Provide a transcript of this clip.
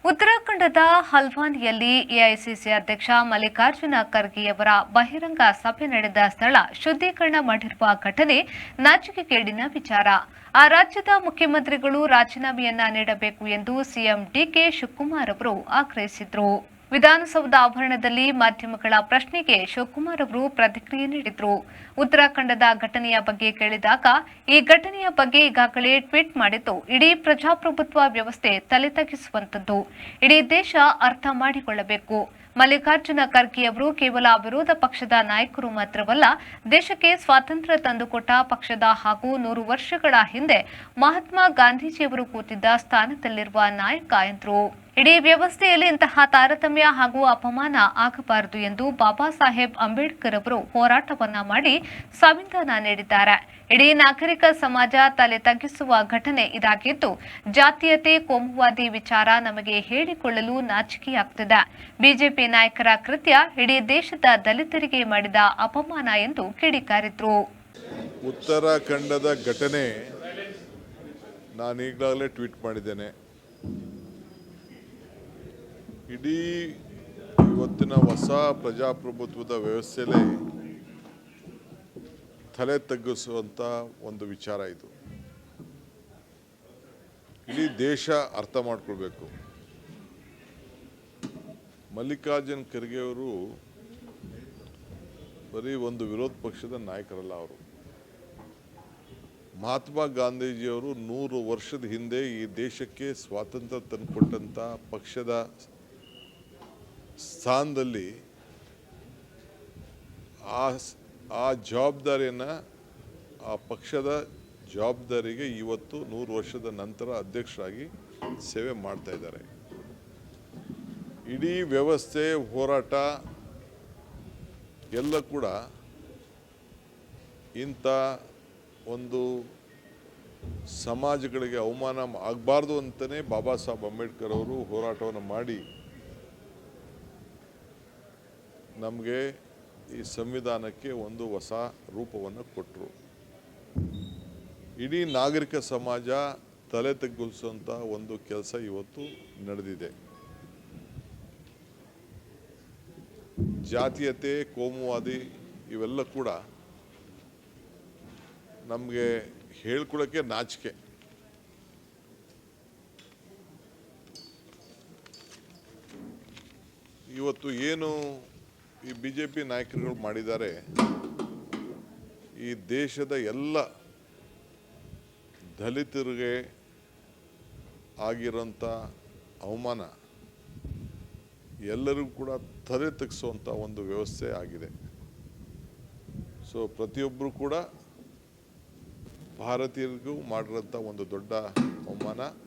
ಉತ್ತರಾಖಂಡದ ಹಲ್ವಾನಿಯಲ್ಲಿ ಎಐಸಿಸಿ ಅಧ್ಯಕ್ಷ ಮಲ್ಲಿಕಾರ್ಜುನ ಖರ್ಗೆಯವರ ಬಹಿರಂಗ ಸಭೆ ನಡೆದ ಸ್ಥಳ ಶುದ್ಧೀಕರಣ ಮಾಡಿರುವ ಘಟನೆ ನಾಚಿಕೆಗೇಡಿನ ವಿಚಾರ. ಆ ರಾಜ್ಯದ ಮುಖ್ಯಮಂತ್ರಿಗಳು ರಾಜೀನಾಮೆಯನ್ನ ನೀಡಬೇಕು ಎಂದು ಸಿಎಂ ಡಿಕೆ ಶಿವಕುಮಾರ್ ಅವರು ಆಗ್ರಹಿಸಿದರು. ವಿಧಾನಸೌಧ ಆವರಣದಲ್ಲಿ ಮಾಧ್ಯಮಗಳ ಪ್ರಶ್ನೆಗೆ ಶಿವಕುಮಾರ್ ಅವರು ಪ್ರತಿಕ್ರಿಯೆ ನೀಡಿದರು. ಉತ್ತರಾಖಂಡದ ಘಟನೆಯ ಬಗ್ಗೆ ಕೇಳಿದಾಗ, ಈ ಘಟನೆಯ ಬಗ್ಗೆ ಈಗಾಗಲೇ ಟ್ವೀಟ್ ಮಾಡಿದ್ದು ಇಡೀ ಪ್ರಜಾಪ್ರಭುತ್ವ ವ್ಯವಸ್ಥೆ ತಲೆ ತಗ್ಗಿಸುವಂತದ್ದು. ಇಡೀ ದೇಶ ಅರ್ಥ ಮಾಡಿಕೊಳ್ಳಬೇಕು. ಮಲ್ಲಿಕಾರ್ಜುನ ಖರ್ಗೆ ಅವರು ಕೇವಲ ವಿರೋಧ ಪಕ್ಷದ ನಾಯಕರು ಮಾತ್ರವಲ್ಲ, ದೇಶಕ್ಕೆ ಸ್ವಾತಂತ್ರ್ಯ ತಂದುಕೊಟ್ಟ ಪಕ್ಷದ ಹಾಗೂ 100 ವರ್ಷಗಳ ಹಿಂದೆ ಮಹಾತ್ಮ ಗಾಂಧೀಜಿಯವರು ಕೂತಿದ್ದ ಸ್ಥಾನದಲ್ಲಿರುವ ನಾಯಕ ಎಂದರು. ಇಡೀ ವ್ಯವಸ್ಥೆಯಲ್ಲಿ ಇಂತಹ ತಾರತಮ್ಯ ಹಾಗೂ ಅಪಮಾನ ಆಗಬಾರದು ಎಂದು ಬಾಬಾ ಸಾಹೇಬ್ ಅಂಬೇಡ್ಕರ್ ಅವರು ಹೋರಾಟವನ್ನ ಮಾಡಿ ಸಂವಿಧಾನ ನೀಡಿದ್ದಾರೆ. ಇಡೀ ನಾಗರಿಕ ಸಮಾಜ ತಲೆ ತಗ್ಗಿಸುವ ಘಟನೆ ಇದಾಗಿದ್ದು, ಜಾತೀಯತೆ, ಕೋಮುವಾದಿ ವಿಚಾರ ನಮಗೆ ಹೇಳಿಕೊಳ್ಳಲು ನಾಚಿಕೆಯಾಗುತ್ತಿದೆ. ಬಿಜೆಪಿ ನಾಯಕರ ಕೃತ್ಯ ಇಡೀ ದೇಶದ ದಲಿತರಿಗೆ ಮಾಡಿದ ಅಪಮಾನ ಎಂದು ಕಿಡಿಕಾರಿದ್ರು. ಉತ್ತರಾಖಂಡದ ಘಟನೆ ನಾನು ಈಗಾಗಲೇ ಟ್ವೀಟ್ ಮಾಡಿದ್ದೇನೆ. ಇಡೀ ಇವತ್ತಿನ ಹೊಸ ಪ್ರಜಾಪ್ರಭುತ್ವದ ವ್ಯವಸ್ಥೆಯಲ್ಲಿ ತಲೆ ತಗ್ಗಿಸುವಂಥ ಒಂದು ವಿಚಾರ ಇದು. ಇಡೀ ದೇಶ ಅರ್ಥ ಮಾಡ್ಕೊಳ್ಬೇಕು. ಮಲ್ಲಿಕಾರ್ಜುನ್ ಖರ್ಗೆ ಅವರು ಬರೀ ಒಂದು ವಿರೋಧ ಪಕ್ಷದ ನಾಯಕರಲ್ಲ. ಅವರು ಮಹಾತ್ಮ ಗಾಂಧೀಜಿಯವರು 100 ವರ್ಷದ ಹಿಂದೆ ಈ ದೇಶಕ್ಕೆ ಸ್ವಾತಂತ್ರ್ಯ ತಂದುಕೊಟ್ಟಂಥ ಪಕ್ಷದ ಸ್ಥಾನದಲ್ಲಿ ಆ ಜವಾಬ್ದಾರಿಯನ್ನು, ಆ ಪಕ್ಷದ ಜವಾಬ್ದಾರಿಗೆ ಇವತ್ತು 100 ವರ್ಷದ ನಂತರ ಅಧ್ಯಕ್ಷರಾಗಿ ಸೇವೆ ಮಾಡ್ತಾ ಇದ್ದಾರೆ. ಇಡೀ ವ್ಯವಸ್ಥೆ, ಹೋರಾಟ ಎಲ್ಲ ಕೂಡ ಇಂಥ ಒಂದು ಸಮಾಜಗಳಿಗೆ ಅವಮಾನ ಆಗಬಾರ್ದು ಅಂತಲೇ ಬಾಬಾ ಸಾಹೇಬ್ ಅಂಬೇಡ್ಕರ್ ಅವರು ಹೋರಾಟವನ್ನು ಮಾಡಿ ನಮಗೆ ಈ ಸಂವಿಧಾನಕ್ಕೆ ಒಂದು ಹೊಸ ರೂಪವನ್ನು ಕೊಟ್ಟರು. ಇಡೀ ನಾಗರಿಕ ಸಮಾಜ ತಲೆ ತಗ್ಗಿಸುವಂಥ ಒಂದು ಕೆಲಸ ಇವತ್ತು ನಡೆದಿದೆ. ಜಾತೀಯತೆ, ಕೋಮುವಾದಿ ಇವೆಲ್ಲ ಕೂಡ ನಮಗೆ ಹೇಳ್ಕೊಳ್ಳೋಕ್ಕೆ ನಾಚಿಕೆ. ಇವತ್ತು ಏನು ಈ ಬಿಜೆಪಿ ನಾಯಕರುಗಳು ಮಾಡಿದ್ದಾರೆ, ಈ ದೇಶದ ಎಲ್ಲ ದಲಿತರಿಗೆ ಆಗಿರೋಂಥ ಅವಮಾನ ಎಲ್ಲರಿಗೂ ಕೂಡ ತಲೆ ತಗ್ಗಿಸುವಂಥ ಒಂದು ವ್ಯವಸ್ಥೆ ಆಗಿದೆ. ಸೊ ಪ್ರತಿಯೊಬ್ಬರು ಕೂಡ ಭಾರತೀಯರಿಗೂ ಮಾಡಿರೋಂಥ ಒಂದು ದೊಡ್ಡ ಅವಮಾನ.